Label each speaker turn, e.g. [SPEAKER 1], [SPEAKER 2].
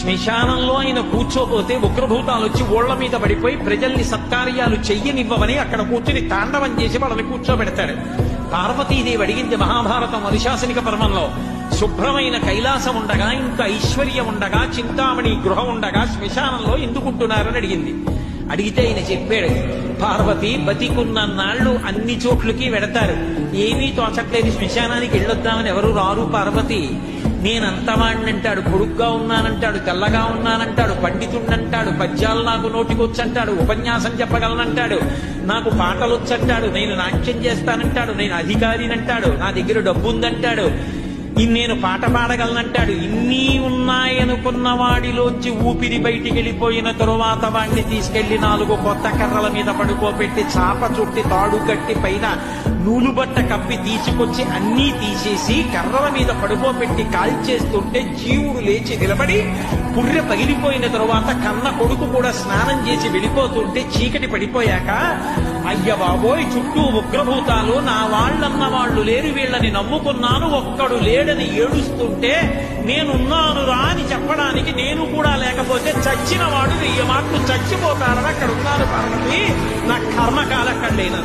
[SPEAKER 1] శ్మశానంలో ఆయన కూర్చోపోతే ఉగ్రభూతాలు వచ్చి ఓళ్ల మీద పడిపోయి ప్రజల్ని సత్కార్యాలు చెయ్యనివ్వవని అక్కడ కూర్చుని తాండవం చేసి వాళ్ళని కూర్చోబెడతాడు. పార్వతీదేవి అడిగింది మహాభారతం అనుశాసనిక పర్వంలో, శుభ్రమైన కైలాసం ఉండగా, ఇంత ఐశ్వర్యం ఉండగా, చింతామణి గృహం ఉండగా శ్మశానంలో ఎందుకుంటున్నారని అడిగింది. అడిగితే ఆయన చెప్పాడు, పార్వతి బతికున్న నాళ్లు అన్ని చోట్లకి వెడతారు, ఏమీ తోచట్లేదు, శ్మశానానికి వెళ్ళొద్దామని ఎవరు రారు పార్వతి. నేనంతవాణ్ణంటాడు, పొడుగ్గా ఉన్నానంటాడు, తెల్లగా ఉన్నానంటాడు, పండితుణ్ణంటాడు, పద్యాలు నాకు నోటికొచ్చంటాడు, ఉపన్యాసం చెప్పగలనంటాడు, నాకు పాటలొచ్చంటాడు, నేను నాట్యం చేస్తానంటాడు, నేను అధికారినంటాడు, నా దగ్గర డబ్బుందంటాడు, నేను పాట పాడగలనంటాడు. ఇన్ని ఉన్నాయనుకున్న వాడిలోంచి ఊపిరి బయటికి వెళ్ళిపోయిన తరువాత వాడిని తీసుకెళ్లి 4 కొత్త కర్రల మీద పడుకోబెట్టి చాప చుట్టి తాడు కట్టి పైన నూలుబట్ట కప్పి తీసుకొచ్చి అన్నీ తీసేసి కర్రల మీద పడుకోబెట్టి కాల్చేస్తుంటే జీవుడు లేచి నిలబడి పుర్రె పగిలిపోయిన తరువాత కన్న కొడుకు కూడా స్నానం చేసి వెళ్ళిపోతుంటే చీకటి పడిపోయాక, అయ్య బాబోయ్ చుట్టూ ఉగ్రభూతాలు, నా వాళ్ళన్న వాళ్ళు లేరు, వీళ్ళని నమ్ముకున్నాను, ఒక్కడు లేడని ఏడుస్తుంటే నేనున్నాను రా అని చెప్పడానికి నేను కూడా లేకపోతే చచ్చిన వాడు 1000 మాటలు చచ్చిపోతారని అక్కడ ఉన్నాను పార్వతి, నా కర్మకాల కళ్ళైనా